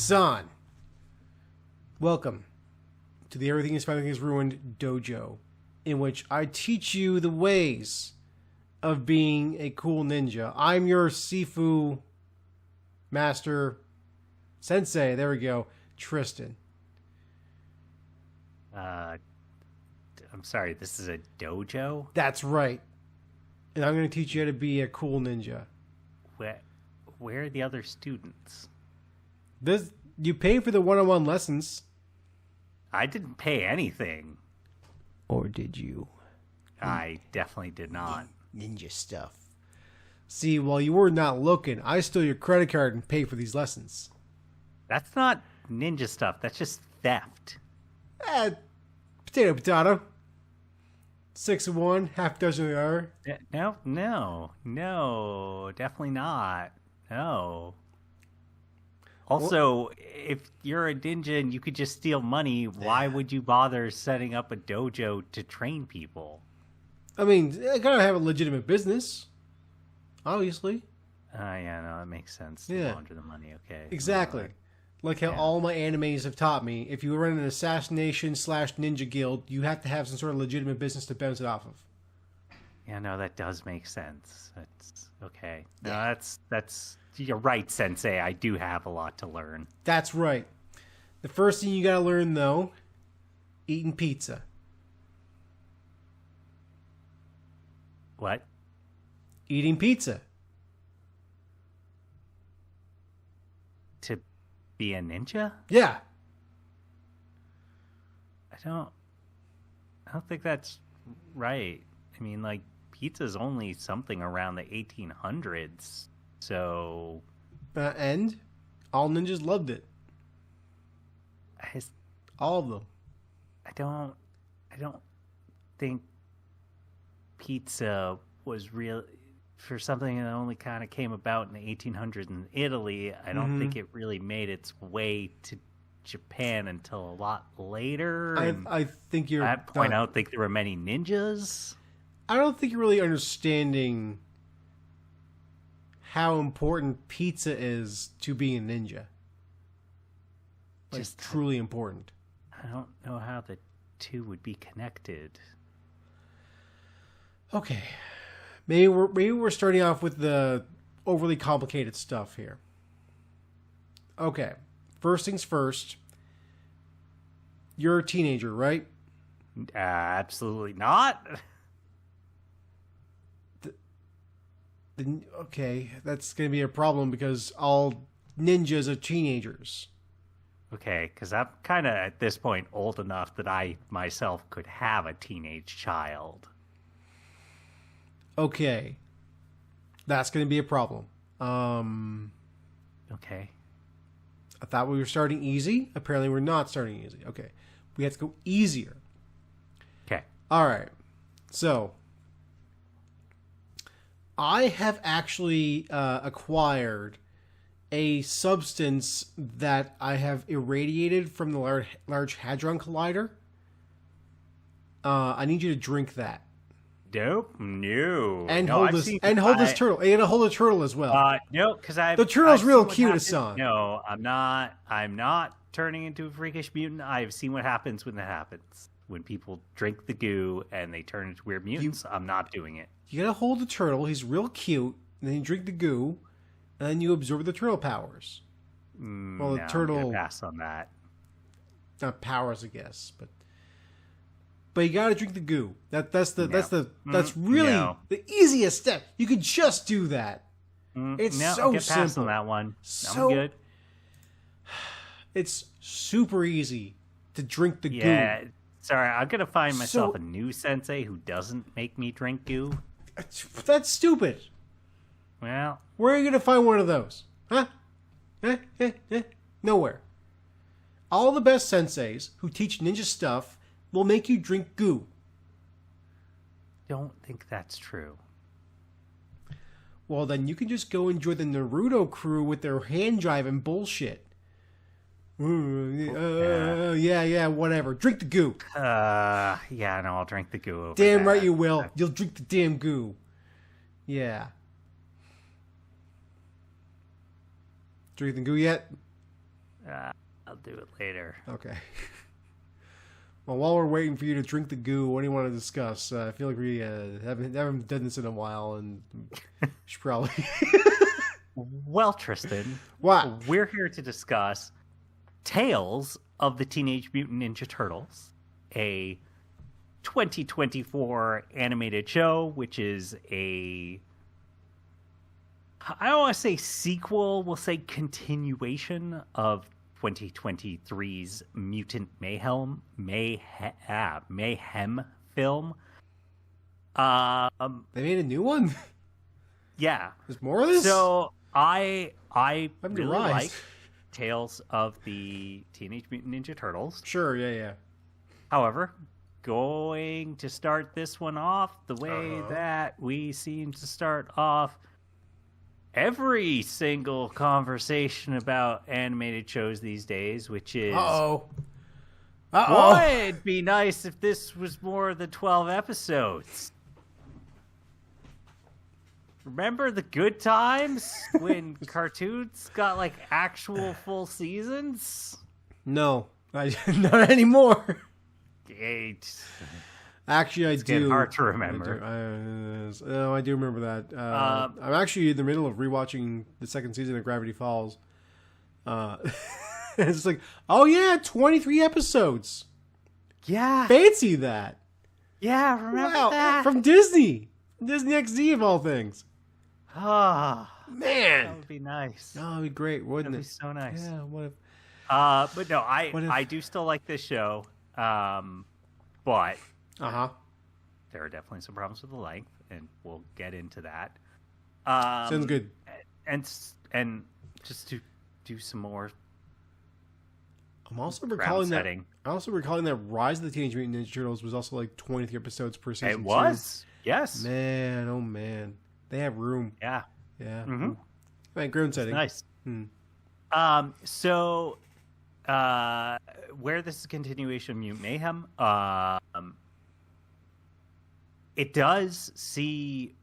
Hassan. Welcome to the Everything is Fine, Everything is Ruined dojo, in which I teach you the ways of being a cool ninja. I'm your Sifu master sensei. There we go. Tristan. I'm sorry, this is a dojo? That's right. And I'm going to teach you how to be a cool ninja. Where are the other students? You pay for the one-on-one lessons. I didn't pay anything. Or did you? I definitely did not. Ninja stuff. See, while you were not looking, I stole your credit card and paid for these lessons. That's not ninja stuff. That's just theft. Potato, potato. 6 of one, half dozen of the other. No, definitely not. No. Also, if you're a ninja and you could just steal money, why would you bother setting up a dojo to train people? I mean, I gotta have a legitimate business. Obviously. Yeah, no, that makes sense. Yeah. Launder the money, okay. Exactly. Like how all my animes have taught me, if you run an assassination/ninja guild, you have to have some sort of legitimate business to bounce it off of. Yeah, no, that does make sense. That's okay. No, that's you're right, Sensei. I do have a lot to learn. That's right. The first thing you gotta learn, though, eating pizza. What? Eating pizza. To be a ninja? Yeah. I don't think that's right. I mean, like, pizza's only something around the 1800s. So, And all ninjas loved it. All of them. I don't think pizza was real for something that only kind of came about in the 1800s in Italy. I don't think it really made its way to Japan until a lot later. I think you're... At that point, I don't think there were many ninjas. I don't think you're really understanding how important pizza is to being a ninja. Like, just truly important. I don't know how the two would be connected. Okay. Maybe we're starting off with the overly complicated stuff here. Okay. First things first. You're a teenager, right? Absolutely not. Okay, that's going to be a problem because all ninjas are teenagers. Okay, because I'm kind of, at this point, old enough that I myself could have a teenage child. Okay. That's going to be a problem. Okay. I thought we were starting easy. Apparently we're not starting easy. Okay. We have to go easier. Okay. All right. So, I have actually acquired a substance that I have irradiated from the Large Hadron Collider. I need you to drink that. Nope. No. And hold this turtle. And hold the turtle as well. No, because the turtle's real cute, Hassan. No, I'm not. I'm not turning into a freakish mutant. I've seen what happens when that happens. When people drink the goo and they turn into weird mutants, I'm not doing it. You gotta hold the turtle. He's real cute. And then you drink the goo, and then you absorb the turtle powers. Well, the turtle I'm gonna pass on that. Not powers, I guess, but you gotta drink the goo. That's really the easiest step. You could just do that. It's so I'll get simple. Past on that one. So, I'm good. It's super easy to drink the goo. Yeah. Sorry, I'm gonna find myself a new sensei who doesn't make me drink goo. That's stupid. Well, where are you gonna find one of those? Huh? Nowhere. All the best senseis who teach ninja stuff will make you drink goo. Don't think that's true. Well, then you can just go enjoy the Naruto crew with their hand driving bullshit. Yeah, whatever. Drink the goo. Yeah, no, I'll drink the goo over Damn that. right you will. You'll drink the damn goo. Yeah. Drink the goo yet? I'll do it later. Okay. Well, while we're waiting for you to drink the goo, what do you want to discuss? I feel like we haven't done this in a while, and should probably. Well, Tristan, What? We're here to discuss Tales of the Teenage Mutant Ninja Turtles, a 2024 animated show, which is I don't want to say sequel, we'll say continuation of 2023's Mutant Mayhem film. They made a new one? Yeah. There's more of this? So I I'm really surprised. like Tales of the Teenage Mutant Ninja Turtles. Sure, yeah. However, going to start this one off the way that we seem to start off every single conversation about animated shows these days, which is would it be nice if this was more than 12 episodes? Remember the good times when cartoons got like actual full seasons? No, not anymore. Eight. Actually, I do. Getting hard to remember. I do remember that. I'm actually in the middle of rewatching the second season of Gravity Falls. It's like, oh yeah, 23 episodes. Yeah. Fancy that. Yeah, remember that? From Disney. Disney XD of all things. Ah, man. that would be nice. Oh, that'd be great, wouldn't That'd it? be so nice. Yeah, what if... But no, I do still like this show. But there are definitely some problems with the length, and we'll get into that. Sounds good. And just to do some more. I'm also recalling that Rise of the Teenage Mutant Ninja Turtles was also like 23 episodes per season. It was, yes. Man, oh man, they have room. Yeah. Mm-hmm. Right, ground setting. Nice. So, where this is a continuation of Mutant Mayhem, it does see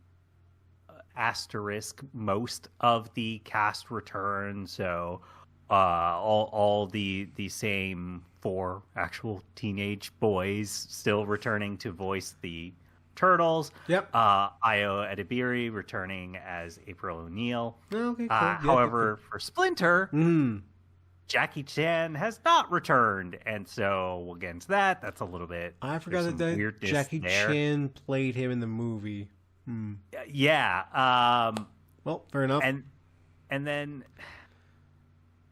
asterisk most of the cast return. So, all the same 4 actual teenage boys still returning to voice the Turtles. Yep. Io Edebiri returning as April O'Neil. Okay, cool. However, for Splinter, Jackie Chan has not returned, and so we'll get into that. That's a little bit. I forgot that Jackie Chan played him in the movie. Yeah. Well, fair enough. And then,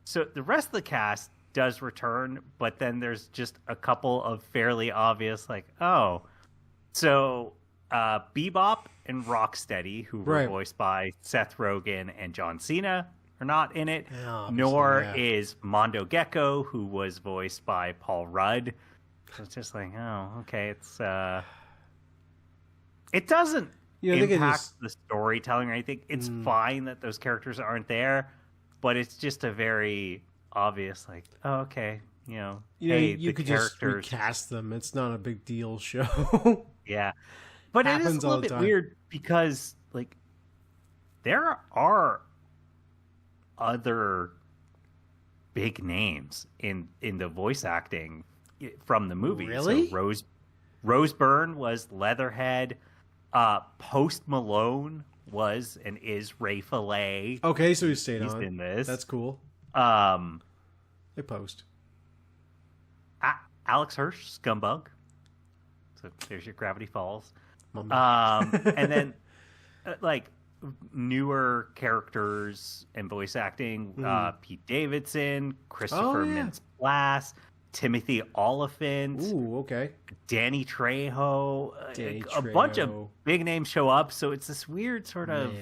so the rest of the cast does return, but then there's just a couple of fairly obvious, like, so Bebop and Rocksteady, who were voiced by Seth Rogen and John Cena, are not in it. Nor is Mondo Gecko, who was voiced by Paul Rudd. So it's just like, okay, it's it doesn't impact the storytelling or anything. It's fine that those characters aren't there, but it's just a very obvious, like, okay, hey, you could just recast them. It's not a big deal show. Yeah. But it is a little bit weird because, like, there are other big names in the voice acting from the movie. Really? So Rose Byrne was Leatherhead. Post Malone was and is Ray Fillet. Okay, so he's stayed on. He's in this. That's cool. They post. Alex Hirsch, Scumbug. So there's your Gravity Falls. And then, like, newer characters and voice acting, Pete Davidson, Christopher Mintz-Plasse, Timothy Olyphant. Ooh, okay. Danny Trejo. A bunch of big names show up, so it's this weird sort of...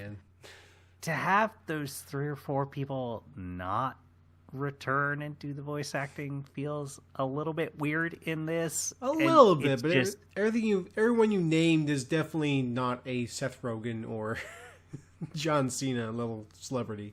To have those 3 or 4 people not return and do the voice acting feels a little bit weird in this. A little bit, but just... everyone you named is definitely not a Seth Rogen or John Cena level celebrity.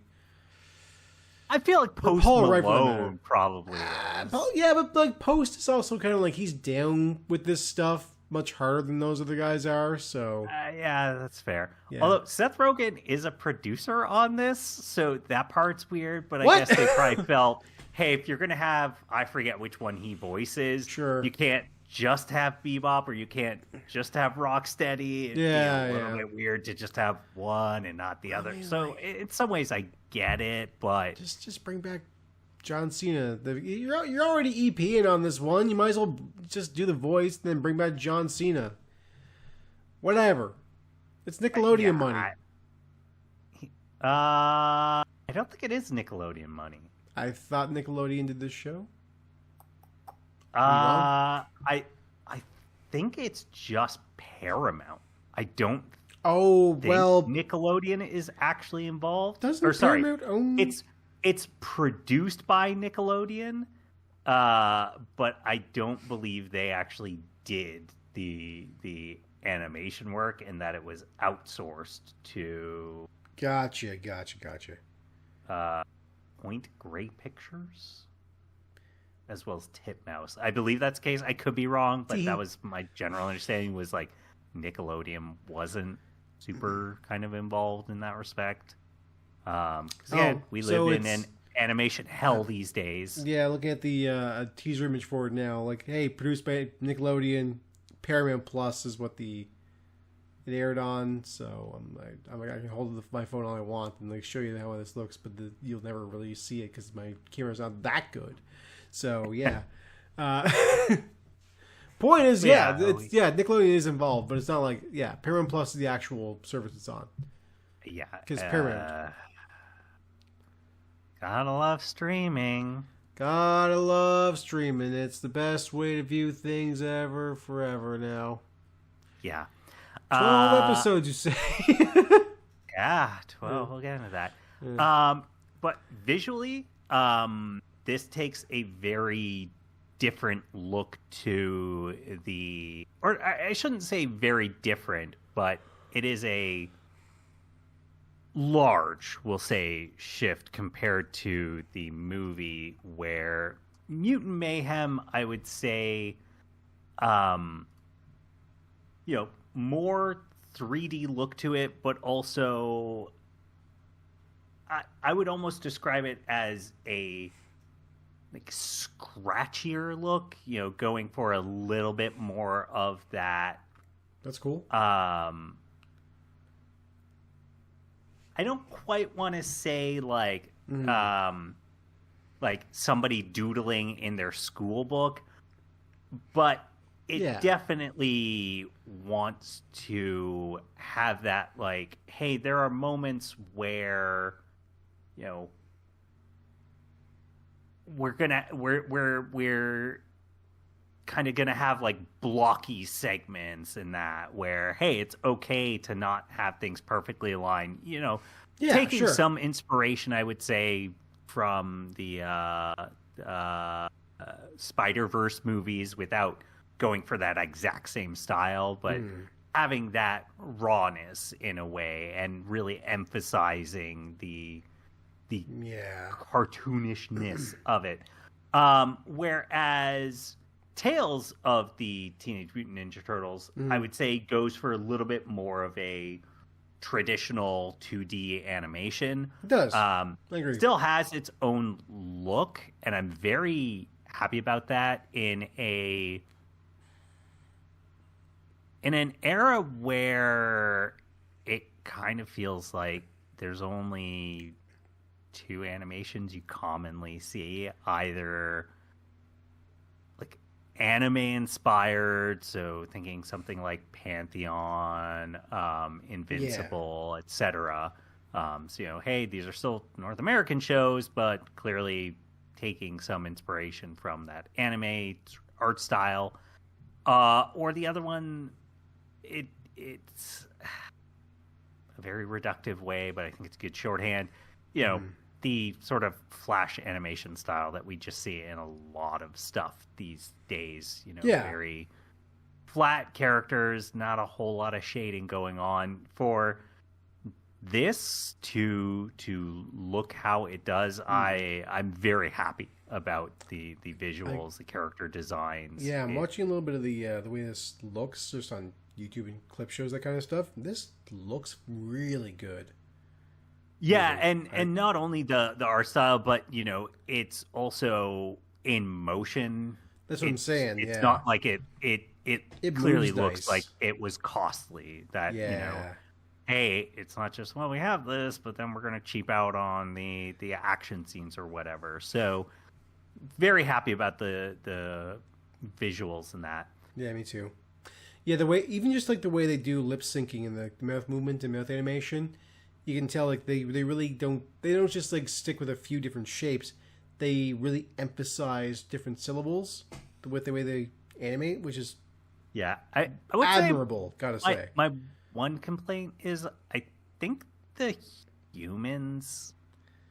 I feel like Post Malone probably is. Yeah, but like Post is also kind of like he's down with this stuff much harder than those other guys are, so... yeah, that's fair. Yeah. Although Seth Rogen is a producer on this, so that part's weird, but I guess they probably felt hey, if you're gonna have, I forget which one he voices. Sure. You can't just have Bebop, or you can't just have Rocksteady. It'd be a little bit weird to just have one and not the other. mean, So in some ways, I get it, but just bring back John Cena. You're already EPing on this one. You might as well just do the voice, and then bring back John Cena. Whatever. It's Nickelodeon money. I don't think it is Nickelodeon money. I thought Nickelodeon did this show. I think it's just Paramount. I don't. Oh think well, Nickelodeon is actually involved. Doesn't Paramount own? It's produced by Nickelodeon, but I don't believe they actually did the animation work, and that it was outsourced to. Gotcha. Point Grey Pictures, as well as Titmouse. I believe that's the case. I could be wrong, but that was my general understanding. Was like Nickelodeon wasn't super kind of involved in that respect. We live in an animation hell these days. Yeah, looking at the teaser image for it now, like, hey, produced by Nickelodeon, Paramount Plus is what it aired on. So I'm like, I can hold my phone all I want and like show you how this looks, but you'll never really see it because my camera's not that good. So yeah. Point is, Nickelodeon is involved, but it's not like Paramount Plus is the actual service it's on. Yeah, because Paramount. Gotta love streaming. Gotta love streaming. It's the best way to view things ever, forever now. Yeah. 12 episodes, you say? Yeah, 12. We'll get into that. Yeah. But visually, this takes a very different look to or I shouldn't say very different, but it is a large, we'll say, shift compared to the movie, where Mutant Mayhem, I would say, more 3D look to it, but also I would almost describe it as a scratchier look, going for a little bit more of that. That's cool. I don't quite want to say like somebody doodling in their school book, but it definitely wants to have that, like, hey, there are moments where, we're kind of gonna have like blocky segments in that, where, hey, it's okay to not have things perfectly aligned, taking some inspiration, I would say, from the Spider-Verse movies without going for that exact same style, but having that rawness in a way and really emphasizing the cartoonishness of it. Whereas Tales of the Teenage Mutant Ninja Turtles, I would say, goes for a little bit more of a traditional 2D animation. It does. I agree. Still has its own look, and I'm very happy about that in an era where it kind of feels like there's only two animations you commonly see, either like anime inspired, so thinking something like Pantheon, Invincible, etc. So, hey, these are still North American shows, but clearly taking some inspiration from that anime art style. Or the other one, it's a very reductive way, but I think it's good shorthand. The sort of flash animation style that we just see in a lot of stuff these days. Very flat characters, not a whole lot of shading going on. For this to look how it does, I'm very happy about the visuals, the character designs. Yeah, I'm watching a little bit of the way this looks just on YouTube and clip shows, that kind of stuff. This looks really good. Yeah, movie, right? and not only the art style, but it's also in motion. That's what I'm saying. It's Yeah, not like it it clearly moves looks like nice. it was costly. That Yeah, hey, it's not just we have this, but then we're gonna cheap out on the action scenes or whatever. So very happy about the visuals in that. yeah, me too. Yeah, the way even just like the way they do lip syncing and the mouth movement and mouth animation, you can tell like they really don't just like stick with a few different shapes. They really emphasize different syllables with the way they animate, which is Yeah, I would admirable. Gotta say say, my one complaint is I think the humans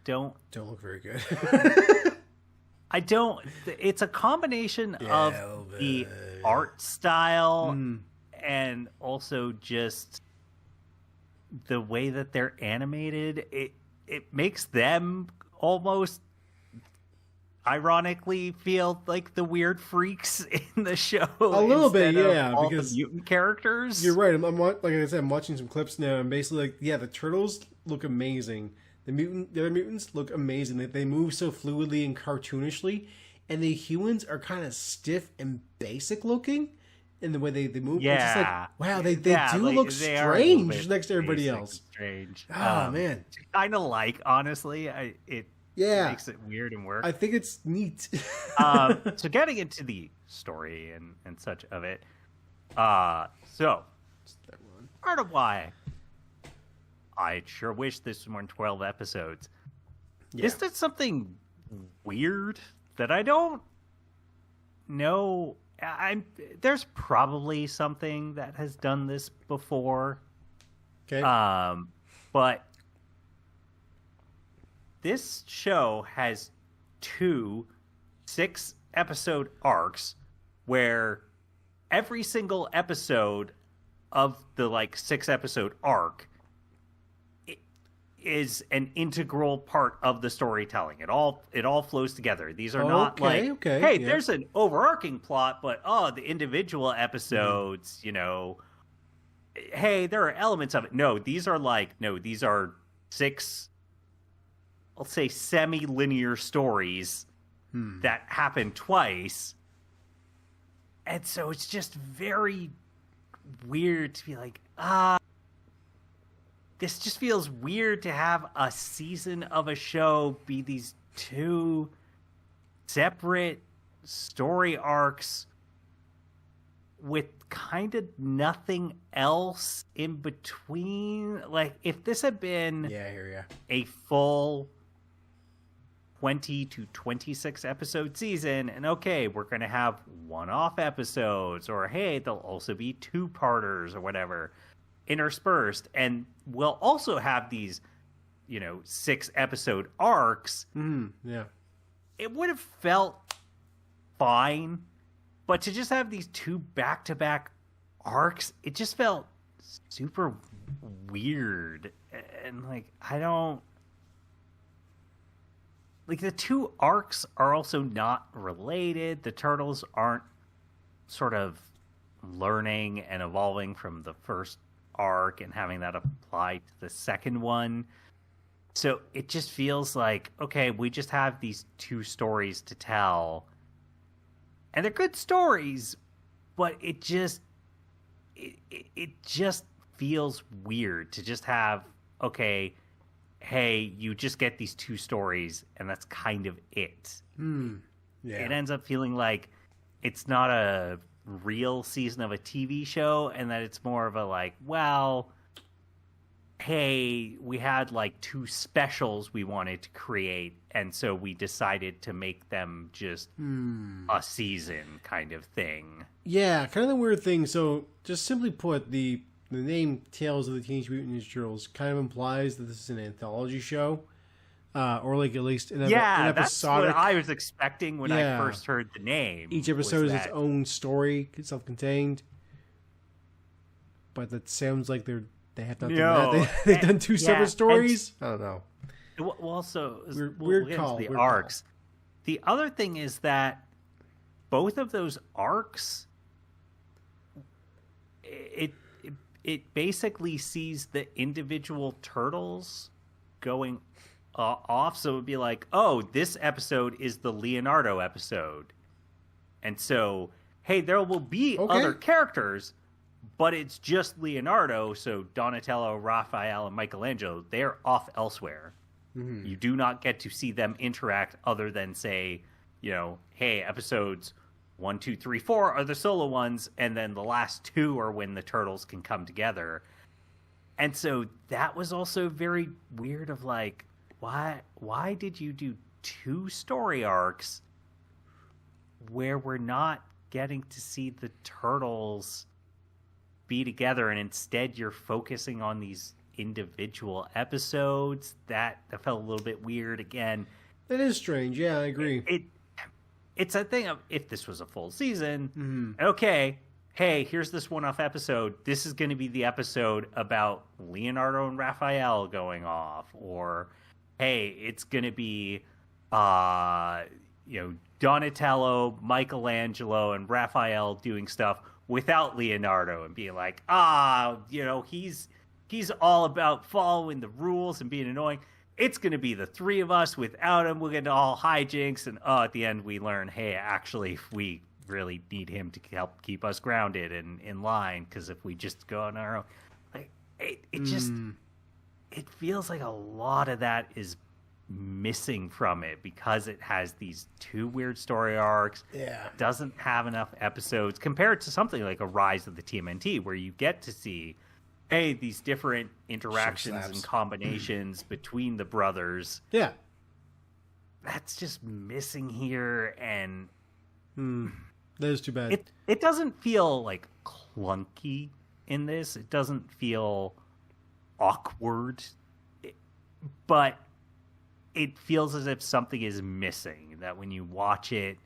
don't. don't look very good. I don't. It's a combination of the art style and also just the way that they're animated. It makes them almost ironically feel like the weird freaks in the show. A little bit, yeah, all because the mutant characters. You're right. Like I said, I'm watching some clips now, and basically, like, yeah, the turtles look amazing. The other mutants look amazing. They move so fluidly and cartoonishly, and the humans are kind of stiff and basic looking in the way they move. Yeah, it's just like, wow, they yeah, do like, look they are a little strange bit next to everybody basic else. and strange. Oh man, kind of like honestly, it makes it weird and work. I think it's neat. So getting into the story and such of it, so part of why I sure wish this was more than 12 episodes. Yeah. Is that something weird that I don't know? There's probably something that has done this before. Okay. But this show has 2 6-episode arcs where every single episode of the 6-episode arc is an integral part of the storytelling. It all flows together. These are not hey, there's an overarching plot, but the individual episodes, hey, there are elements of it. No, these are 6, I'll say, semi-linear stories that happen twice. And so it's just very weird to be like, this just feels weird to have a season of a show be these 2 separate story arcs with kind of nothing else in between. Like, if this had been a full 20 to 26 episode season, and okay, we're going to have one-off episodes, or hey, there'll also be 2-parters or whatever interspersed, and we'll also have these 6-episode arcs. It would have felt fine, but to just have these 2 back-to-back arcs, it just felt super weird. And I don't the 2 arcs are also not related. The turtles aren't sort of learning and evolving from the first arc and having that apply to the second one. So it just feels like, okay, we just have these 2 stories to tell, and they're good stories, but it just feels weird to just have, okay, hey, you just get these 2 stories and that's kind of it. It ends up feeling like it's not a real season of a TV show, and that it's more of a hey, we had 2 specials we wanted to create, and so we decided to make them just a season kind of thing. Yeah, kind of the weird thing. So, just simply put, the name Tales of the Teenage Mutant Ninja Turtles kind of implies that this is an anthology show. Or at least an episodic. That's what I was expecting when I first heard the name. Each episode is its own story, self-contained. But that sounds like they have not done that. They've done 2 separate stories. I don't know. Well, also, weird call. The arcs. The other thing is that both of those arcs, it basically sees the individual turtles going off. So it would be like, oh, this episode is the Leonardo episode. And so, hey, there will be other characters, but it's just Leonardo. So Donatello, Raphael, and Michelangelo, they're off elsewhere. Mm-hmm. You do not get to see them interact other than say, hey, episodes 1, 2, 3, 4 are the solo ones, and then the last 2 are when the turtles can come together. And so that was also very weird of like, why did you do 2 story arcs where we're not getting to see the turtles be together, and instead you're focusing on these individual episodes? That felt a little bit weird again. That is strange. Yeah, I agree. It's a thing of, if this was a full season, okay, hey, here's this one-off episode. This is going to be the episode about Leonardo and Raphael going off. Or, hey, it's going to be, Donatello, Michelangelo, and Raphael doing stuff without Leonardo and being like, he's all about following the rules and being annoying. It's going to be the 3 of us without him. We'll get into all hijinks. And at the end, we learn, hey, actually, we really need him to help keep us grounded and in line. Because if we just go on our own, like, it feels like a lot of that is missing from it because it has these 2 weird story arcs. Yeah. Doesn't have enough episodes compared to something like a Rise of the TMNT, where you get to see, hey, these different interactions and combinations between the brothers. Yeah. That's just missing here, and that is too bad. It doesn't feel like clunky in this. It doesn't feel awkward, but it feels as if something is missing, that when you watch it,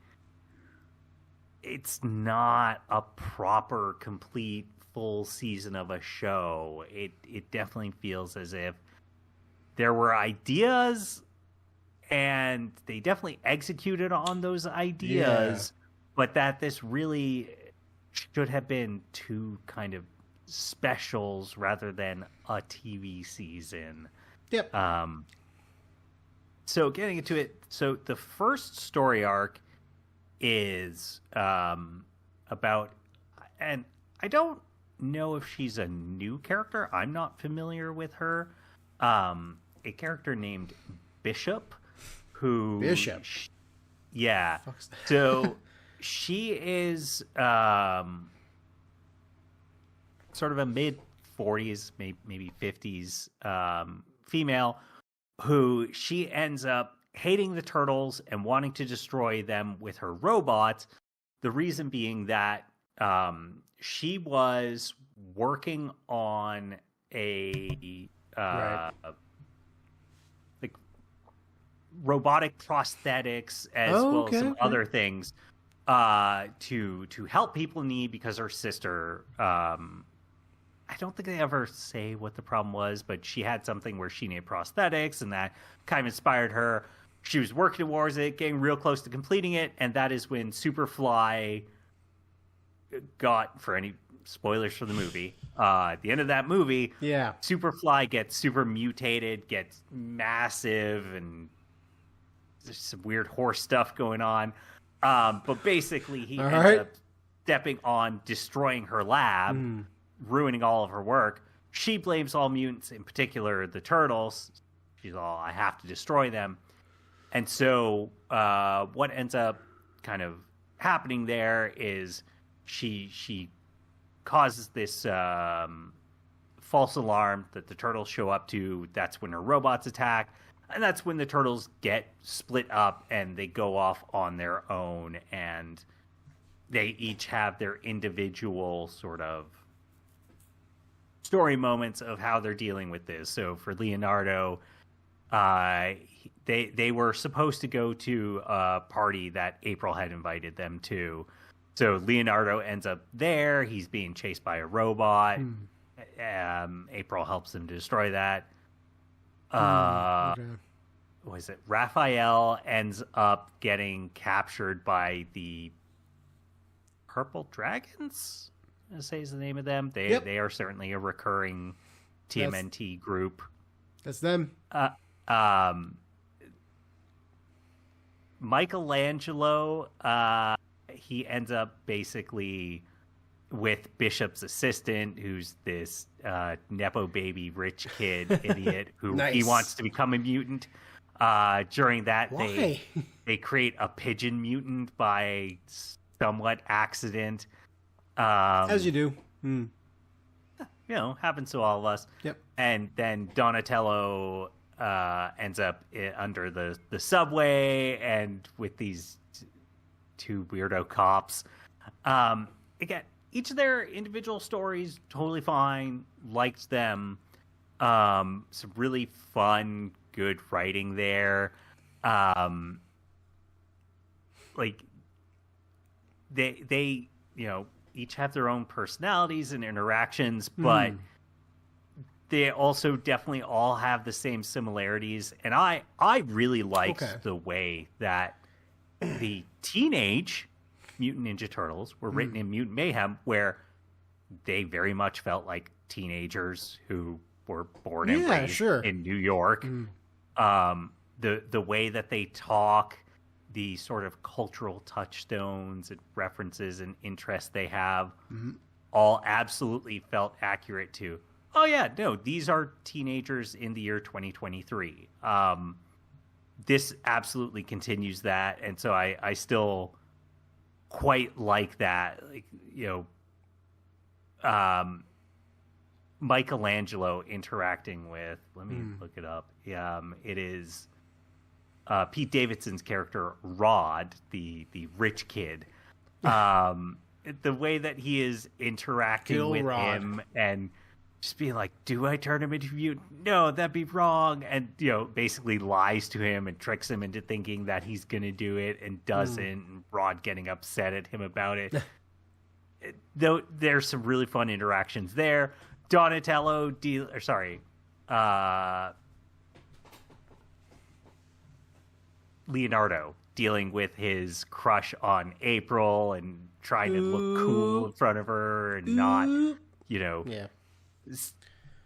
it's not a proper, complete, full season of a show. It definitely feels as if there were ideas and they definitely executed on those ideas, but that this really should have been 2 kind of specials rather than a TV season. Yep. So getting into it, so the first story arc is about, and I don't know if she's a new character. I'm not familiar with her. A character named Bishop, who... Bishop? Yeah. So she is sort of a mid-40s, maybe 50s female, who she ends up hating the turtles and wanting to destroy them with her robot. The reason being that she was working on a like robotic prosthetics as well as some other things to help people in need, because her sister, I don't think they ever say what the problem was, but she had something where she needed prosthetics, and that kind of inspired her. She was working towards it, getting real close to completing it, and that is when Superfly got, for any spoilers for the movie, at the end of that movie, Superfly gets super mutated, gets massive, and there's some weird horse stuff going on. But basically, he ends up stepping on, destroying her lab, ruining all of her work. She blames all mutants, in particular the turtles. She's all, I have to destroy them. And so what ends up kind of happening there is she causes this false alarm that the turtles show up to. That's when her robots attack. And that's when the turtles get split up and they go off on their own. And they each have their individual sort of story moments of how they're dealing with this. So for Leonardo, they were supposed to go to a party that April had invited them to. So Leonardo ends up there. He's being chased by a robot. April helps him to destroy that. What is it? Raphael ends up getting captured by the Purple Dragons, I'm going to say is the name of them. They are certainly a recurring TMNT group. That's them. Michelangelo, he ends up basically with Bishop's assistant, who's this nepo baby rich kid idiot who Nice. he wants to become a mutant. During that, Why? they create a pigeon mutant by somewhat accident. As you do. Happens to all of us. Yep. And then Donatello ends up under the subway and with these two weirdo cops. Again, each of their individual stories, totally fine. Liked them. Some really fun, good writing there. Like they each have their own personalities and interactions, but they also definitely all have the same similarities. And I really liked the way that the teenage Mutant Ninja Turtles were written in Mutant Mayhem, where they very much felt like teenagers who were born and raised in New York. The way that they talk, the sort of cultural touchstones and references and interests they have, all absolutely felt accurate to, oh yeah, no, these are teenagers in the year 2023. This absolutely continues that, and so I still quite like that. Like, Michelangelo interacting with, let me look it up. It is Pete Davidson's character Rod, the rich kid. The way that he is interacting with him and just being like, do I turn him into a mutant? No, that'd be wrong. And, basically lies to him and tricks him into thinking that he's going to do it and doesn't. And Rod getting upset at him about it. Though there's some really fun interactions there. Donatello, Leonardo dealing with his crush on April and trying to look cool in front of her and not,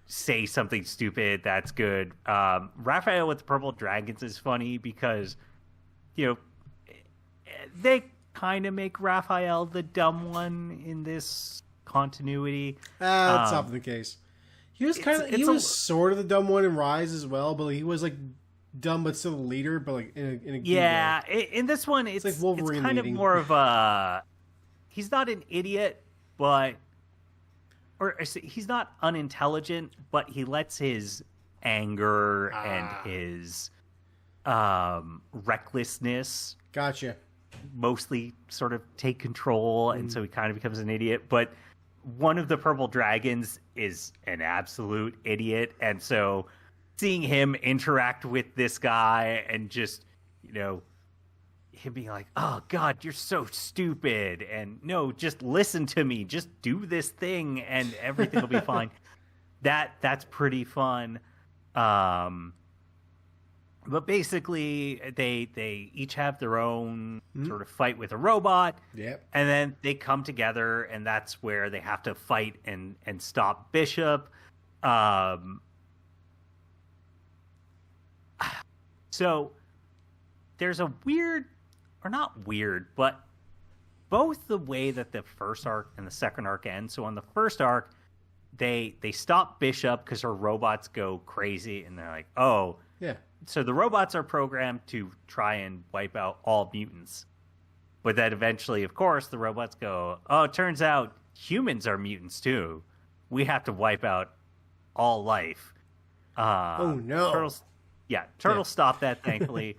say something stupid. That's good. Raphael with the purple dragons is funny because, they kind of make Raphael the dumb one in this continuity. That's not the case. He was sort of the dumb one in Rise as well, but he was like dumb but still a leader, but like in a good way. In this one it's like Wolverine it's kind of more of a, he's not an idiot, but he's not unintelligent, but he lets his anger and his recklessness mostly sort of take control, and so he kind of becomes an idiot. But one of the purple dragons is an absolute idiot, and so seeing him interact with this guy and just, him being like, oh God, you're so stupid, and no, just listen to me, just do this thing and everything will be fine. That's pretty fun. But basically they each have their own sort of fight with a robot. Yep. And then they come together, and that's where they have to fight and stop Bishop. So there's a weird, or not weird, but both the way that the first arc and the second arc end. So on the first arc, they stop Bishop because her robots go crazy, and they're like, oh, yeah. So the robots are programmed to try and wipe out all mutants. But then eventually, of course, the robots go, oh, it turns out humans are mutants too. We have to wipe out all life. Oh, no. Turtles stop that, thankfully.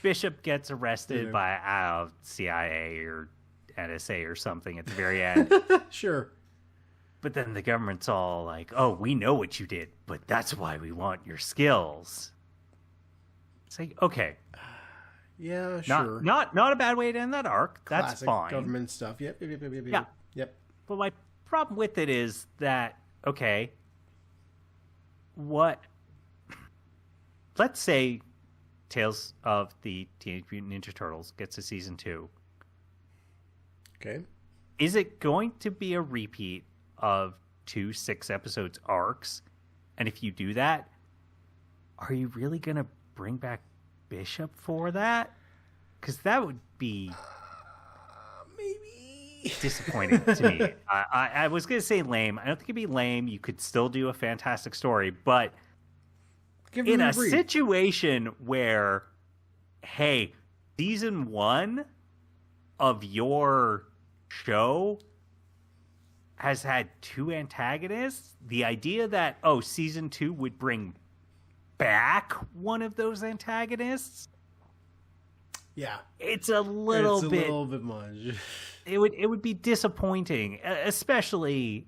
Bishop gets arrested by CIA or NSA or something at the very end. Sure. But then the government's all like, oh, we know what you did, but that's why we want your skills. It's like, okay. Yeah, sure. Not a bad way to end that arc. Classic that's fine. Government stuff. Yep. Yep. But my problem with it is that, okay, let's say Tales of the Teenage Mutant Ninja Turtles gets to season 2. Okay. Is it going to be a repeat of 2 6-episode arcs? And if you do that, are you really gonna bring back Bishop for that? Because that would be maybe disappointing to me. I was gonna say lame. I don't think it'd be lame. You could still do a fantastic story, but in a situation where, hey, season 1 of your show has had 2 antagonists, the idea that, season 2 would bring back one of those antagonists, it's a little bit much. It would be disappointing, especially,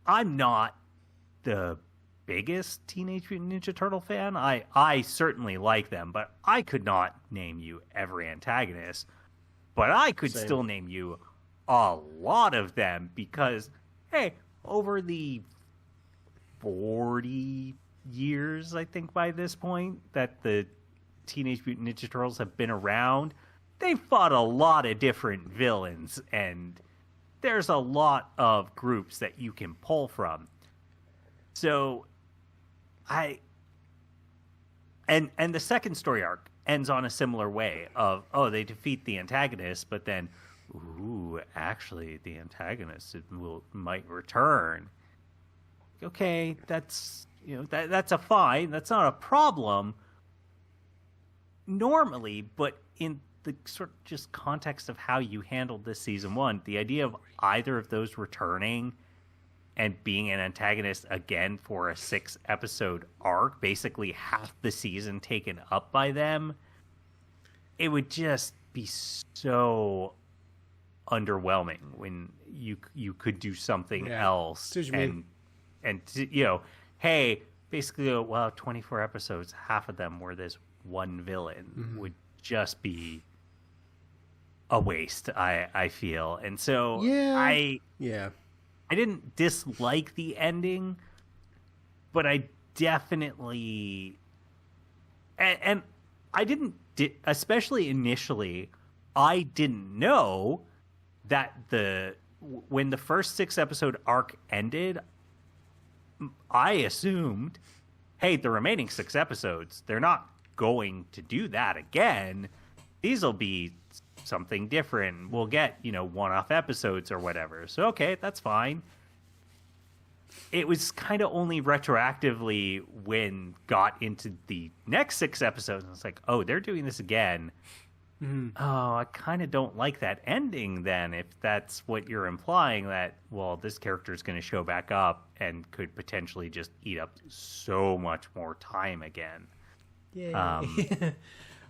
I'm not the biggest Teenage Mutant Ninja Turtle fan. I certainly like them, but I could not name you every antagonist. But I could still name you a lot of them because, hey, over the 40 years, I think by this point, that the Teenage Mutant Ninja Turtles have been around, they've fought a lot of different villains, and there's a lot of groups that you can pull from. So and the second story arc ends on a similar way of, they defeat the antagonist, but then, actually the antagonist might return. Okay, that's that's a fine. That's not a problem normally, but in the sort of just context of how you handled this season 1, the idea of either of those returning and being an antagonist again for a 6-episode arc, basically half the season taken up by them, it would just be so underwhelming when you could do something else and hey, basically 24 episodes, half of them were this one villain, would just be a waste, I feel. And so I didn't dislike the ending, but I definitely and I didn't especially initially, I didn't know that when the first 6-episode arc ended, I assumed, hey, the remaining 6 episodes, they're not going to do that again. These will be something different. We'll get, one-off episodes or whatever. So, okay, that's fine. It was kind of only retroactively when got into the next 6 episodes. And it's like, they're doing this again. Mm-hmm. I kind of don't like that ending then, if that's what you're implying, that, this character is going to show back up and could potentially just eat up so much more time again. Yeah.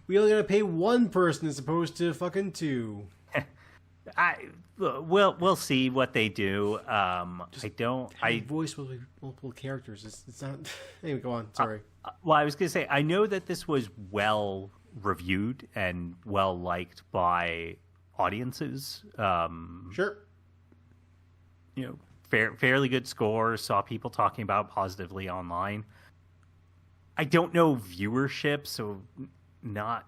We only got to pay one person as opposed to fucking 2. We'll see what they do. I voice multiple characters. It's not. Anyway, go on. Sorry. I was gonna say, I know that this was well reviewed and well liked by audiences. Sure. Fairly good scores. Saw people talking about it positively online. I don't know viewership, so not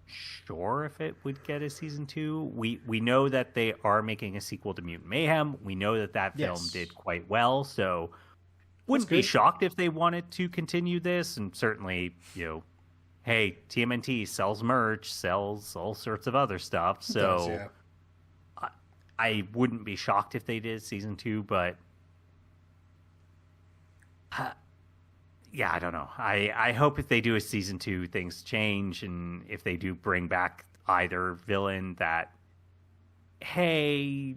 sure if it would get a season 2. We know that they are making a sequel to Mutant Mayhem. We know that film did quite well, so wouldn't be shocked if they wanted to continue this. And certainly, hey, TMNT sells merch, sells all sorts of other stuff, so I wouldn't be shocked if they did season 2, but I don't know. I hope if they do a season 2, things change, and if they do bring back either villain, that, hey,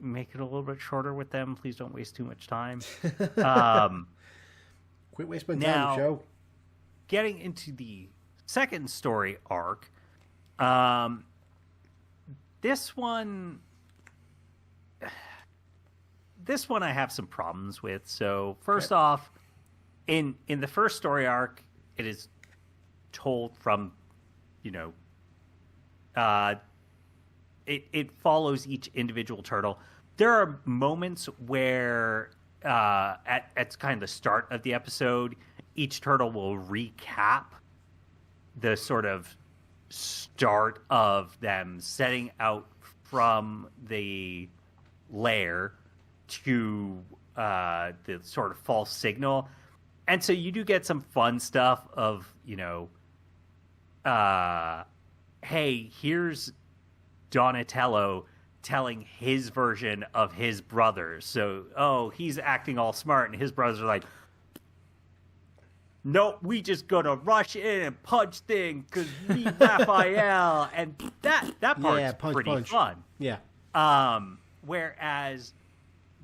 make it a little bit shorter with them. Please don't waste too much time. Quit wasting time on the show. Getting into the second story arc, this one I have some problems with. So first off, in the first story arc, it is told from, it follows each individual turtle. There are moments where at kind of the start of the episode, each turtle will recap the sort of start of them setting out from the lair to the sort of false signal. And so you do get some fun stuff of, hey, here's Donatello telling his version of his brothers. So, he's acting all smart, and his brothers are like, nope, we just gonna rush in and punch things because we Raphael. And that part's pretty fun. Yeah. Whereas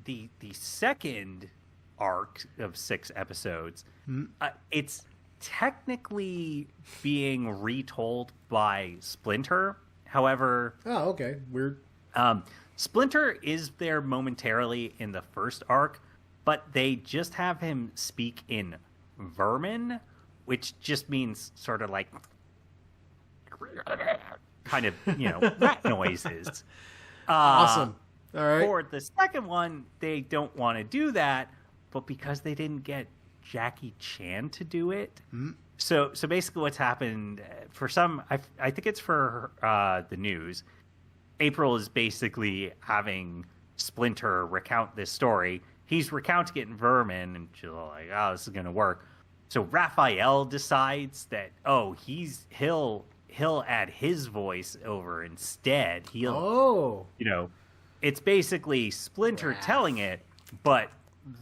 the second arc of 6 episodes, it's technically being retold by Splinter. However, oh, okay, weird. Splinter is there momentarily in the first arc, but they just have him speak in vermin, which just means sort of like kind of rat noises. Awesome. All right. For the second one, they don't want to do that, but because they didn't get Jackie Chan to do it, so basically what's happened for some, I think it's for the news. April is basically having Splinter recount this story. He's recounting it in vermin, and she's like, "Oh, this is gonna work." So Raphael decides that he'll add his voice over instead. It's basically Splinter telling it, but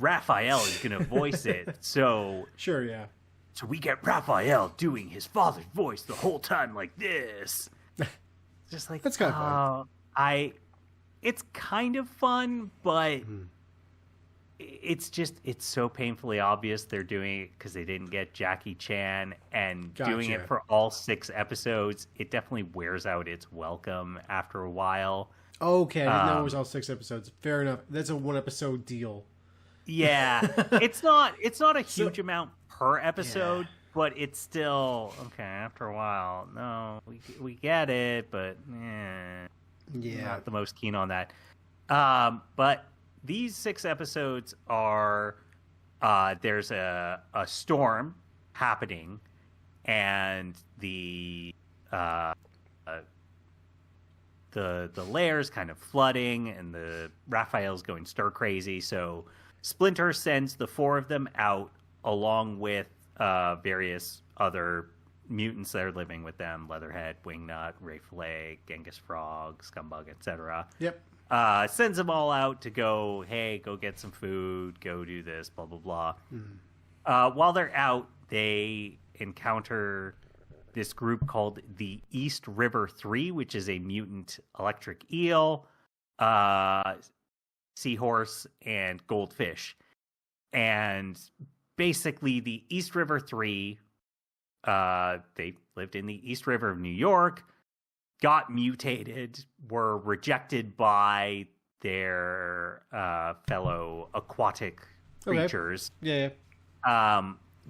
Raphael is going to voice it. So sure, yeah. So we get Raphael doing his father's voice the whole time like this. Just like that's kind of fun. It's kind of fun, but it's so painfully obvious they're doing it because they didn't get Jackie Chan, and doing it for all 6 episodes, it definitely wears out its welcome after a while. Okay, I didn't know it was all 6 episodes. Fair enough. That's a 1 episode deal. Yeah, it's not a huge amount per episode, but it's still okay. After a while, no, we get it, but not the most keen on that. But these 6 episodes are there's a storm happening, and the lair's kind of flooding, and the Raphael's going stir crazy. So Splinter sends the 4 of them out, along with various other mutants that are living with them: Leatherhead, Wingnut, Ray Genghis Frog, Scumbug, etc. Yep. Sends them all out to go get some food, go do this, blah, blah, blah. While they're out, they encounter this group called the East River 3, which is a mutant electric eel, seahorse, and goldfish. And basically the East River 3, they lived in the East River of New York, got mutated, were rejected by their fellow aquatic creatures. Yeah.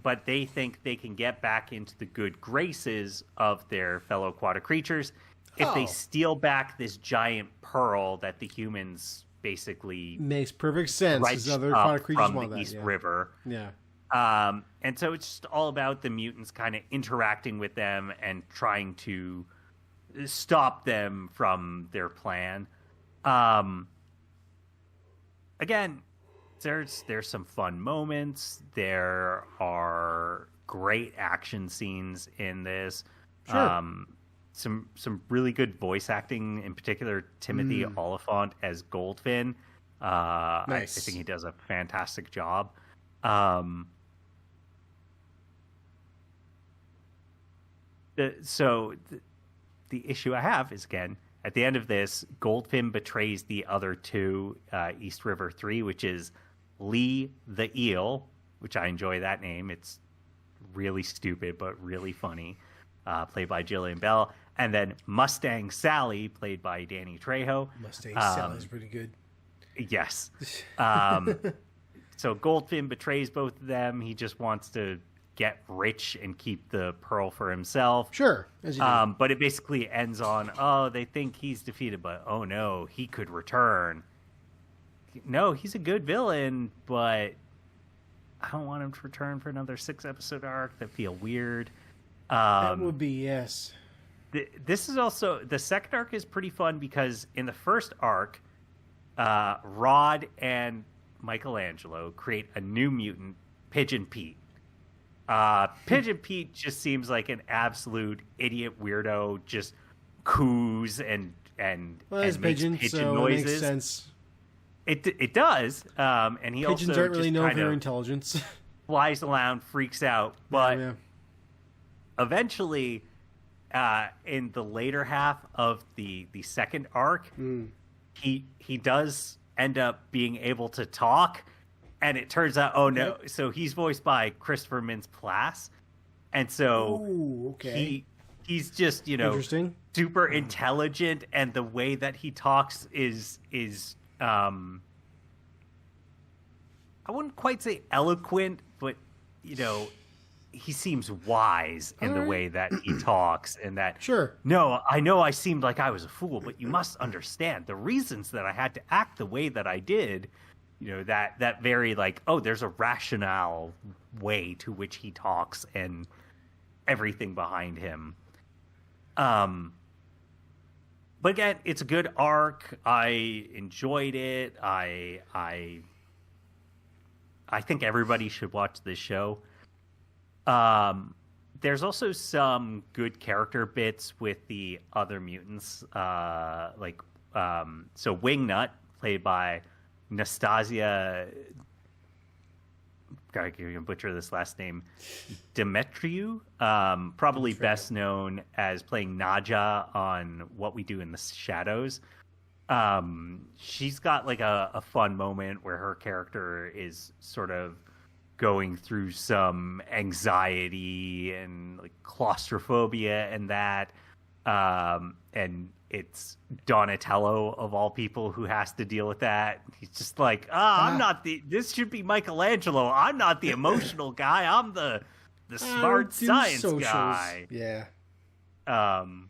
But they think they can get back into the good graces of their fellow aquatic creatures if they steal back this giant pearl that the humans basically makes perfect sense. Right other aquatic creatures from want the that, East River. Yeah. And so it's just all about the mutants kind of interacting with them and trying to stop them from their plan. Again, there's some fun moments. There are great action scenes in this. Sure. Some really good voice acting, in particular Timothy Oliphant as Goldfin. Nice. I think he does a fantastic job. The issue I have is, again, at the end of this, Goldfin betrays the other 2 East River 3, which is Lee the Eel, which I enjoy that name. It's really stupid, but really funny, played by Jillian Bell. And then Mustang Sally, played by Danny Trejo. Mustang Sally's pretty good. Yes. So Goldfin betrays both of them. He just wants to get rich and keep the pearl for himself. Sure. As you do. But it basically ends on, they think he's defeated, but oh no, he could return. No, he's a good villain, but I don't want him to return for another 6-episode arc. That'd feel weird. That would be, yes. This is also, the second arc is pretty fun because in the first arc, Rod and Michelangelo create a new mutant, Pigeon Pete. Pigeon Pete just seems like an absolute idiot weirdo, just coos and it's makes pigeon, pigeon so noises. it makes sense. It does, and he Pigeons also aren't really just known kind for their of intelligence. flies around, freaks out, but Yeah. eventually, in the later half of the second arc, he does end up being able to talk, and it turns out, oh no, so he's voiced by Christopher Mintz-Plasse, and so Ooh, okay. he's just Interesting. super intelligent, and the way that he talks is I wouldn't quite say eloquent, but he seems wise in the way that he talks, and that Sure. no, I know I seemed like I was a fool, but you must understand the reasons that I had to act the way that I did. That very like, oh, there's a rationale way to which he talks and everything behind him. But again, it's a good arc. I enjoyed it. I think everybody should watch this show. There's also some good character bits with the other mutants, so Wingnut, played by Nastasia, I can butcher this last name, Demetriou, probably best known as playing Naja on What We Do in the Shadows. She's got like a fun moment where her character is sort of going through some anxiety and like claustrophobia and that, and it's Donatello of all people who has to deal with that. He's just like, I'm not this should be Michelangelo. I'm not the emotional guy. I'm the smart science guy. Yeah. And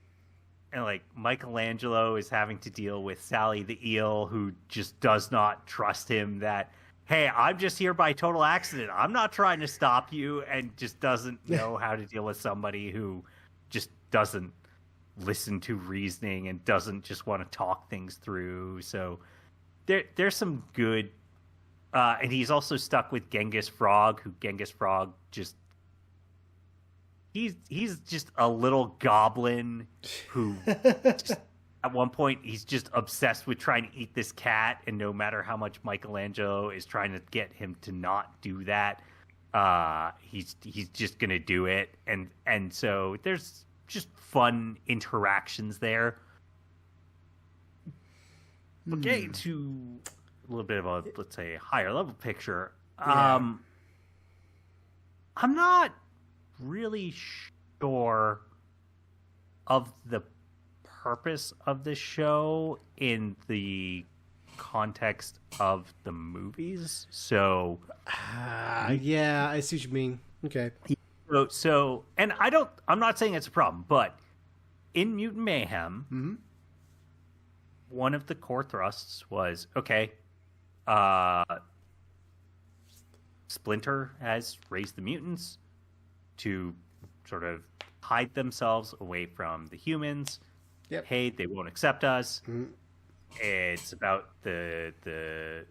like Michelangelo is having to deal with Sally the eel, who just does not trust him that, hey, I'm just here by total accident. I'm not trying to stop you, and just doesn't know how to deal with somebody who just doesn't listen to reasoning and doesn't just want to talk things through. So there's some good, and he's also stuck with Genghis Frog, just he's just a little goblin who just, at one point he's just obsessed with trying to eat this cat, and no matter how much Michelangelo is trying to get him to not do that, he's just gonna do it, and so there's just fun interactions there. But getting to a little bit of a, let's say, higher level picture, I'm not really sure of the purpose of this show in the context of the movies. So, yeah, I see what you mean. Okay. So, and I'm not saying it's a problem, but in Mutant Mayhem, one of the core thrusts was, okay, Splinter has raised the mutants to sort of hide themselves away from the humans. Yep. Hey, they won't accept us. It's about the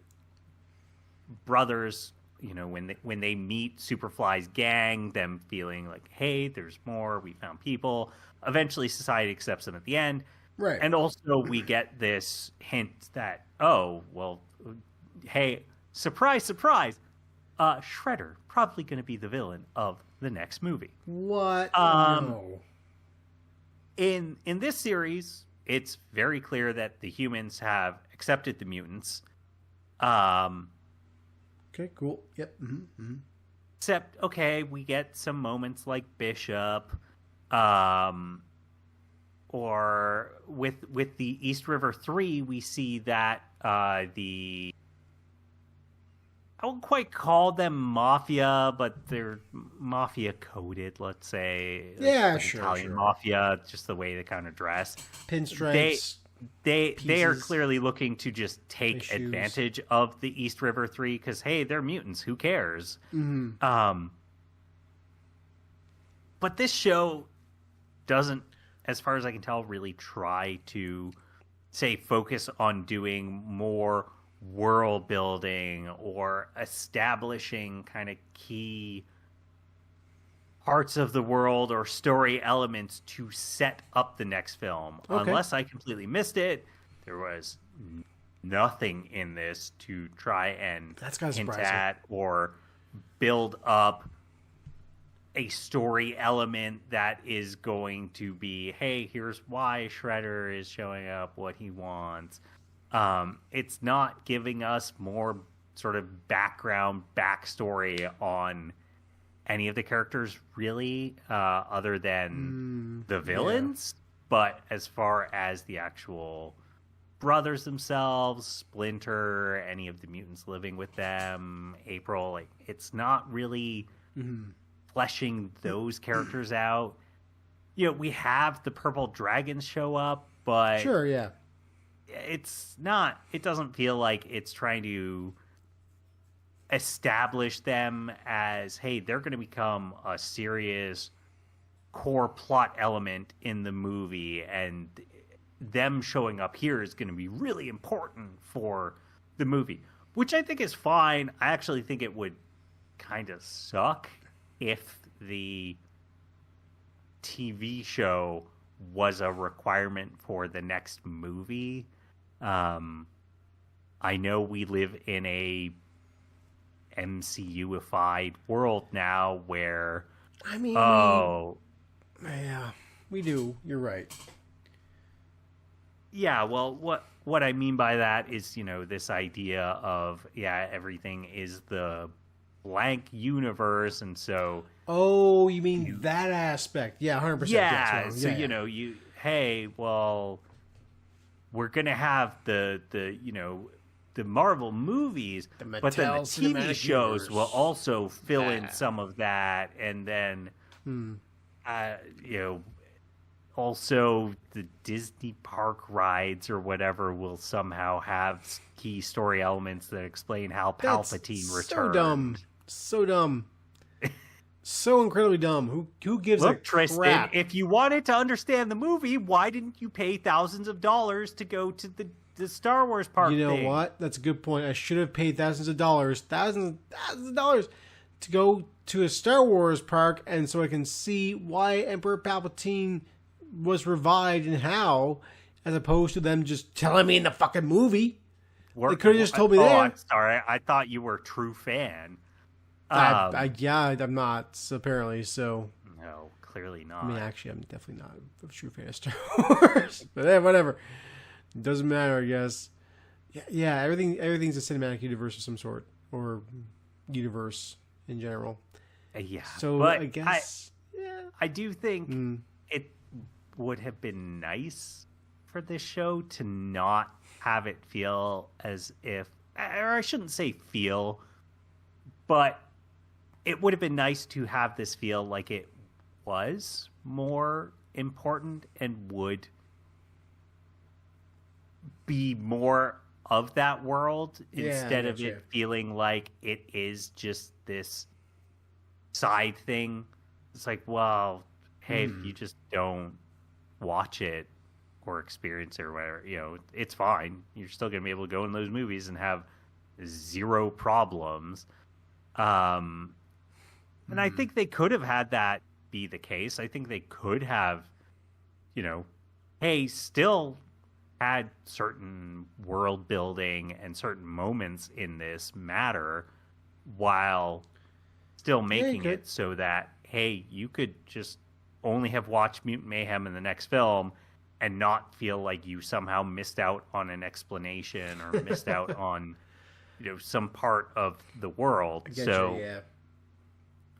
brothers, when they meet Superfly's gang, them feeling like, hey, there's more, we found people. Eventually society accepts them at the end. Right. And also we get this hint that, oh, well, hey, surprise, surprise, Shredder probably going to be the villain of the next movie. What? No. In this series, it's very clear that the humans have accepted the mutants. Okay, cool. Yep. Except, okay, we get some moments like Bishop, or with the East River 3, we see that I won't quite call them mafia, but they're mafia coded, let's say. Yeah, like sure. Italian mafia, just the way they kind of dress. Pinstripes. They are clearly looking to just take advantage of the East River 3 because, hey, they're mutants. Who cares? But this show doesn't, as far as I can tell, really try to, say, focus on doing more world building or establishing kind of key parts of the world or story elements to set up the next film. Okay. Unless I completely missed it, there was nothing in this to try and That's kind of hint surprising. at or build up a story element that is going to be, hey, here's why Shredder is showing up, what he wants. It's not giving us more sort of backstory on any of the characters, really, other than the villains. Yeah. But as far as the actual brothers themselves, Splinter, any of the mutants living with them, April, like, it's not really fleshing those characters out. You know, we have the purple dragons show up, but sure, yeah, it's not. It doesn't feel like it's trying to establish them as, hey, they're going to become a serious core plot element in the movie, and them showing up here is going to be really important for the movie, which I think is fine. I actually think it would kind of suck if the TV show was a requirement for the next movie. I know we live in a MCU-ified world now where, I mean, yeah, we do. You're right. Yeah, well, what I mean by that is, you know, this idea of, yeah, everything is the blank universe, and so... Oh, you mean that aspect. Yeah, 100%. Yeah, yes, so, yeah, you know, hey, well, we're going to have the you know, the Marvel movies, but then the TV shows will also fill in some of that, and then, you know, also the Disney park rides or whatever will somehow have key story elements that explain how Palpatine returned. So dumb. So incredibly dumb. Who gives a Tristan, crap? if you wanted to understand the movie, why didn't you pay thousands of dollars to go to the Star Wars park? You know what? That's a good point. I should have paid thousands of dollars to go to a Star Wars park, and so I can see why Emperor Palpatine was revived and how, as opposed to them just telling me in the fucking movie. They could have just told me there. I'm sorry. I thought you were a true fan. I'm not, apparently, so... No, clearly not. I mean, actually, I'm definitely not a true fan of Star Wars. But yeah, whatever. It doesn't matter, I guess. Yeah, everything's a cinematic universe of some sort. Or universe in general. Yeah. So, but I guess... I do think it would have been nice for this show to not have it feel as if... Or I shouldn't say feel, but... It would have been nice to have this feel like it was more important and would be more of that world instead of it feeling like it is just this side thing. It's like, well, hey, if you just don't watch it or experience it or whatever, you know, it's fine. You're still going to be able to go in those movies and have zero problems. And I think they could have had that be the case. I think they could have, you know, hey, still had certain world building and certain moments in this matter while still making it so that, hey, you could just only have watched Mutant Mayhem in the next film and not feel like you somehow missed out on an explanation or missed out on, you know, some part of the world.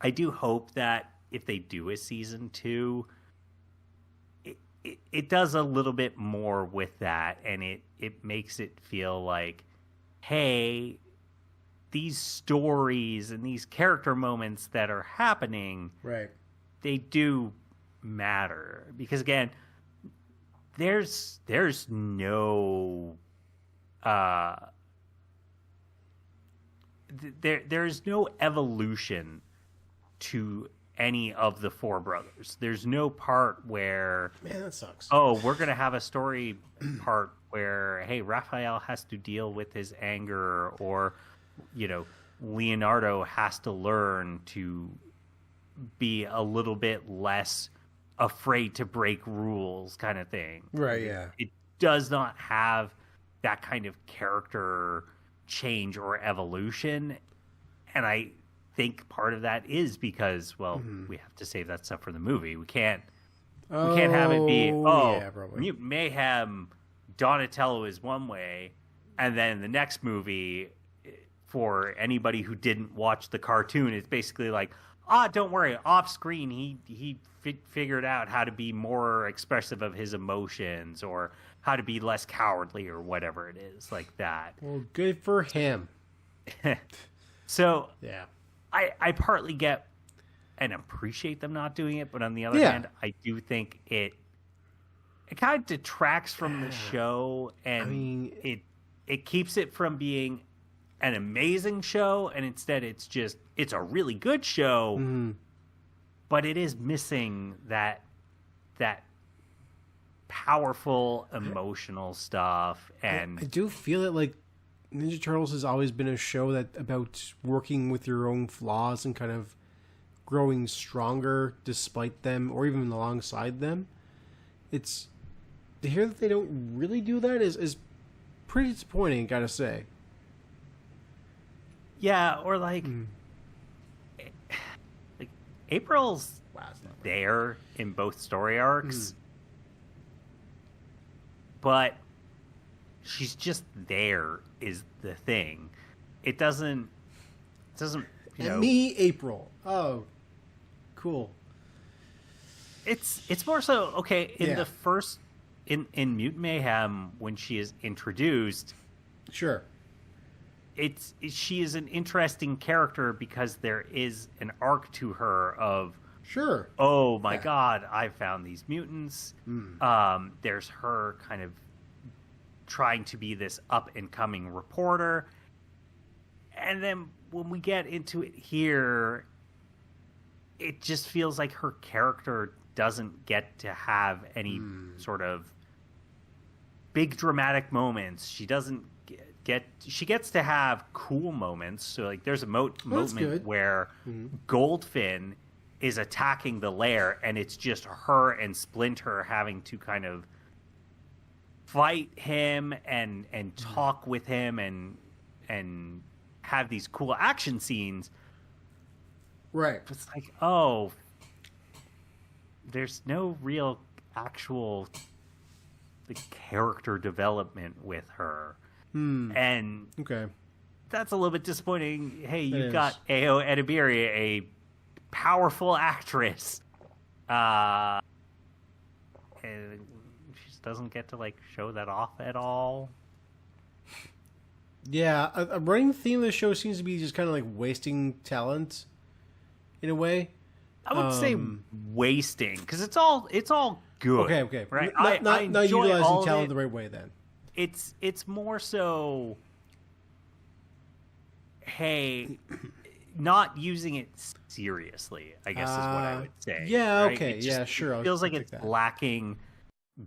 I do hope that if they do a season 2, it does a little bit more with that, and it makes it feel like, hey, these stories and these character moments that are happening, right, they do matter. Because again, there's no there's no evolution to any of the four brothers. There's no part where, man, that sucks. Oh, we're gonna have a story part where, hey, Raphael has to deal with his anger, or, you know, Leonardo has to learn to be a little bit less afraid to break rules kind of thing. Right, yeah. It does not have that kind of character change or evolution. And I think part of that is because, well, we have to save that stuff for the movie. We can't have it be, Mutant Mayhem, Donatello is one way, and then the next movie, for anybody who didn't watch the cartoon, it's basically like, don't worry, off screen he figured out how to be more expressive of his emotions or how to be less cowardly or whatever it is, like that. Well, good for him. So yeah, I partly get and appreciate them not doing it, but on the other hand, I do think it kind of detracts from the show, and it keeps it from being an amazing show, and instead it's a really good show, but it is missing that powerful emotional stuff. And I do feel that like Ninja Turtles has always been a show that about working with your own flaws and kind of growing stronger despite them or even alongside them. It's to hear that they don't really do that is pretty disappointing, gotta say. Yeah, or like April's there in both story arcs, but she's just there is the thing. It doesn't me April. Oh, cool. It's more so okay in the first in Mutant Mayhem when she is introduced. Sure. She is an interesting character because there is an arc to her of oh my god, I found these mutants. There's her kind of trying to be this up and coming reporter, and then when we get into it here, it just feels like her character doesn't get to have any sort of big dramatic moments. She doesn't she gets to have cool moments. So like there's a moment where Goldfin is attacking the lair, and it's just her and Splinter having to kind of fight him and talk with him and have these cool action scenes. Right. It's like, there's no real actual character development with her. And that's a little bit disappointing. Hey, you've got Ao Edebiri, a powerful actress, and she just doesn't get to show that off at all. Yeah, a running theme of the show seems to be just kind of wasting talent, in a way. I would say wasting, because it's all good. Okay, right? Not utilizing talent the right way. Then it's more so, hey, not using it seriously, I guess is what I would say. Yeah, right? okay, sure. It feels like it's lacking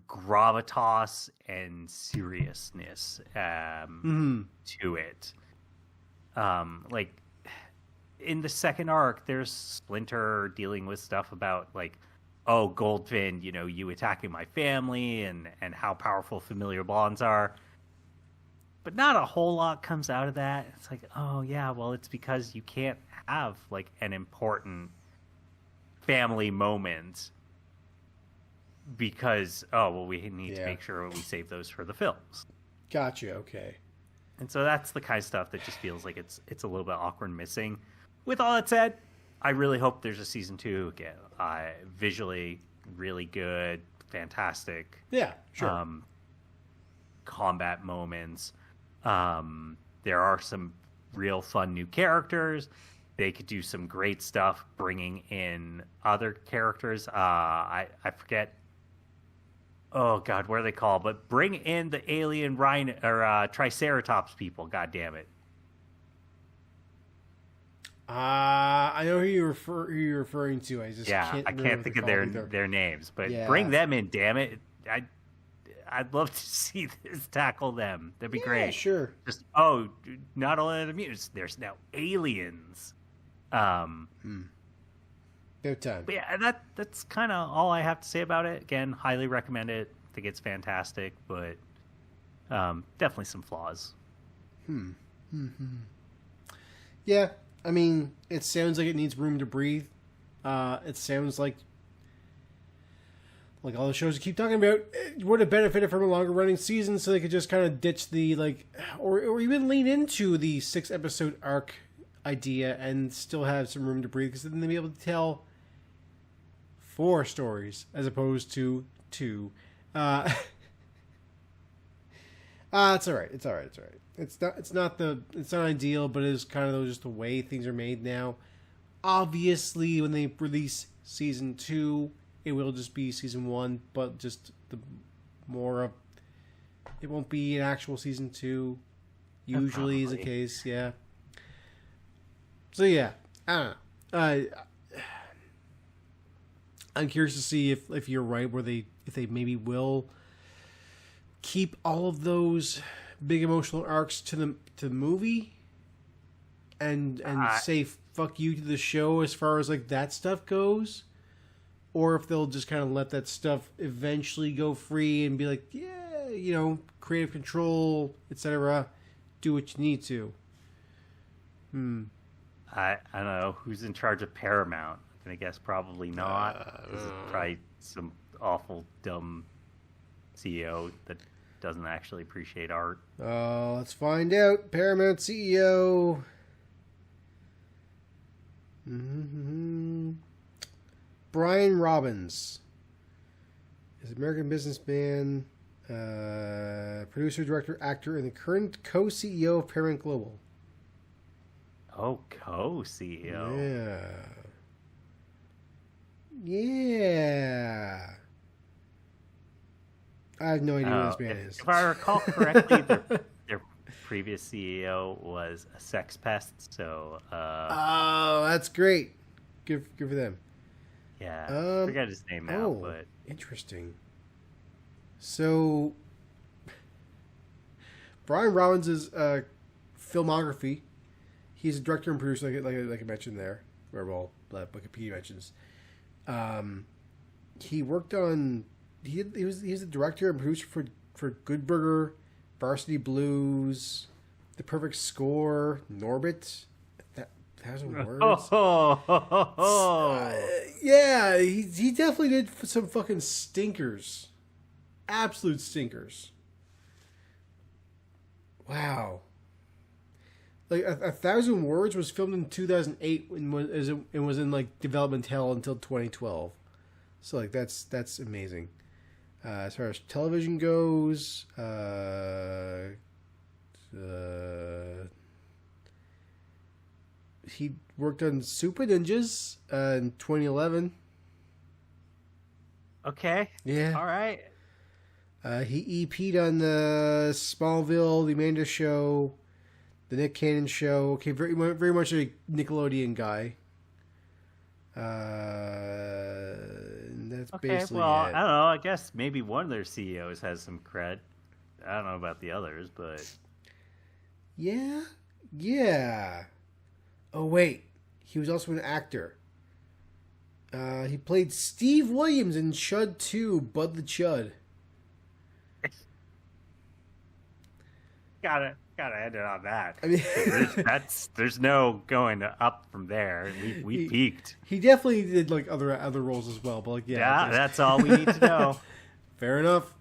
gravitas and seriousness to it. In the second arc, there's Splinter dealing with stuff about Goldfin, you attacking my family and how powerful familiar bonds are. But not a whole lot comes out of that. It's it's because you can't have an important family moment because we need to make sure we save those for the films. Gotcha. Okay. And so that's the kind of stuff that just feels like it's a little bit awkward and missing. With all that said, I really hope there's a season 2. Again, visually really good, fantastic. Yeah, sure. Combat moments. There are some real fun new characters. They could do some great stuff bringing in other characters. I forget. Oh God, what are they called? But bring in the alien rhino or Triceratops people. God damn it. I know who you're referring to. I can't think of their names, but bring them in. Damn it! I'd love to see this tackle them. That'd be great. Sure. Just not only are the mutants, there's now aliens. About time. But yeah, that's kind of all I have to say about it. Again, highly recommend it. I think it's fantastic, but definitely some flaws. Yeah, I mean, it sounds like it needs room to breathe. It sounds like all the shows you keep talking about would have benefited from a longer running season, so they could just kind of ditch the or even lean into the 6-episode arc idea and still have some room to breathe, because then they'd be able to tell 4 stories as opposed to 2. It's all right. It's all right. It's not ideal, but it's kind of just the way things are made now. Obviously, when they release season 2, it will just be season 1, but just it won't be an actual season 2. Usually is the case, yeah. So yeah, I don't know. I'm curious to see if you're right, if they maybe will keep all of those big emotional arcs to the movie, and say fuck you to the show as far as that stuff goes, or if they'll just kind of let that stuff eventually go free and be like, yeah, creative control, etc. Do what you need to. I don't know who's in charge of Paramount. I guess probably not. This is probably some awful dumb CEO that doesn't actually appreciate art. Let's find out. Paramount CEO. Brian Robbins is an American businessman, producer, director, actor, and the current co-CEO of Paramount Global. Oh, co-CEO. Yeah. I have no idea what this man is. If I recall correctly, their previous CEO was a sex pest, so... oh, that's great. Good for them. Yeah, I forgot his name now, but... Interesting. So, Brian Robbins' filmography, he's a director and producer, like I mentioned there, or Wikipedia mentions. He worked on... He was the director and producer for Good Burger, Varsity Blues, The Perfect Score, Norbit. 1,000 Words. Yeah, he definitely did some fucking stinkers, absolute stinkers. Wow. 1,000 Words was filmed in 2008 and was in development hell until 2012. So that's amazing. As far as television goes, he worked on Super Ninjas in 2011. Okay. Yeah. All right. He EP'd on the Smallville, the Amanda Show, the Nick Cannon Show. Okay, very much a Nickelodeon guy. And that's basically well, it. I don't know. I guess maybe one of their CEOs has some cred. I don't know about the others, but... Yeah. Oh, wait. He was also an actor. He played Steve Williams in Chud 2, Bud the Chud. Gotta end it on that. I mean, there's no going up from there. We peaked. He definitely did other roles as well, but yeah, that's all we need to know. Fair enough.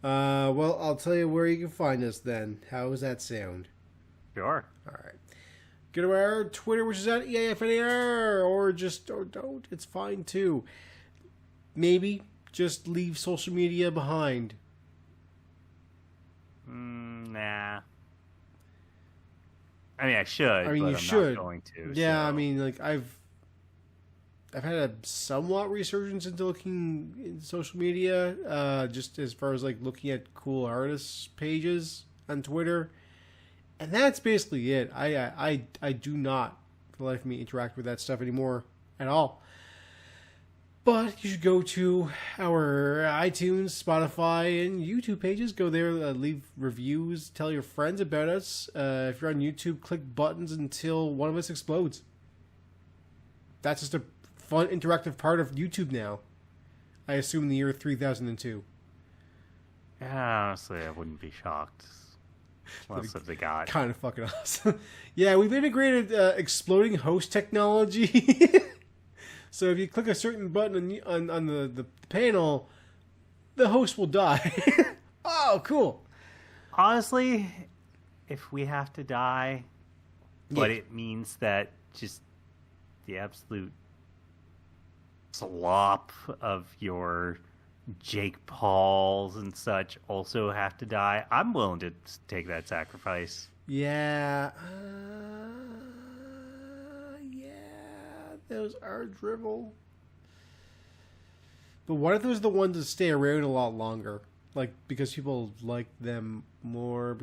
Well, I'll tell you where you can find us then. How does that sound? Sure. All right. Go to our Twitter, which is at EAFNAR, or don't. It's fine too. Maybe just leave social media behind. Nah. I mean, I should. I mean, but you I'm should. Not going to. Yeah, so. I mean, I've had a somewhat resurgence into looking in social media, just as far as looking at cool artists' pages on Twitter, and that's basically it. I do not, for the life of me, interact with that stuff anymore at all. But you should go to our iTunes, Spotify, and YouTube pages. Go there, leave reviews, tell your friends about us. If you're on YouTube, click buttons until one of us explodes. That's just a fun, interactive part of YouTube now. I assume in the year 3002. Yeah, honestly, I wouldn't be shocked. What else have they got? Kind of fucking awesome. Yeah, we've integrated exploding host technology. So if you click a certain button on the panel, the host will die. Oh, cool. Honestly, if we have to die, but it means that just the absolute slop of your Jake Pauls and such also have to die, I'm willing to take that sacrifice. Yeah. Those are drivel. But what if those are the ones that stay around a lot longer? Like, because people like them more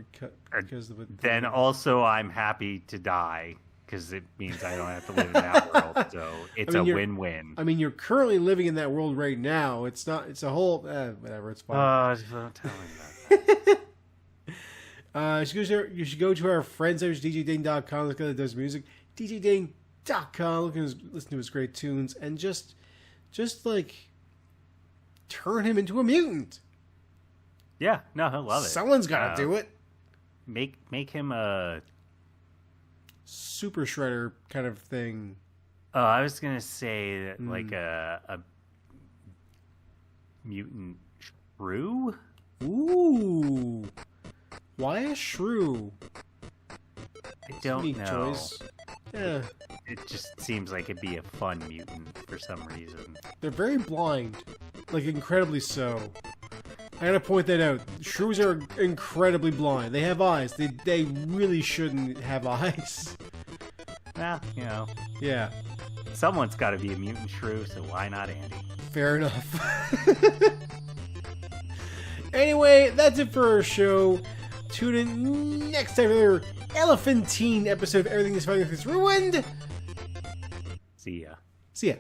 because of it. Then also I'm happy to die because it means I don't have to live in that world. So it's a win-win. I mean, you're currently living in that world right now. It's not. It's a whole. Whatever. It's fine. Don't tell me about that. You should go to our friends at DJDing.com. Look at that does music. DJDing.com. Listen to his great tunes and just like turn him into a mutant. Yeah, no, he'll love it. Someone's got to do it. Make him a super shredder kind of thing. Oh, I was gonna say that like a mutant shrew. Ooh, why a shrew? I don't know. Choice. Yeah, it just seems like it'd be a fun mutant for some reason. They're very blind, like incredibly so. I gotta point that out. Shrews are incredibly blind. They have eyes. They really shouldn't have eyes. Well, you know. Yeah. Someone's got to be a mutant shrew, so why not Andy? Fair enough. Anyway, that's it for our show. Tune in next time for another elephantine episode of Everything is Fine If It's Ruined. See ya. See ya.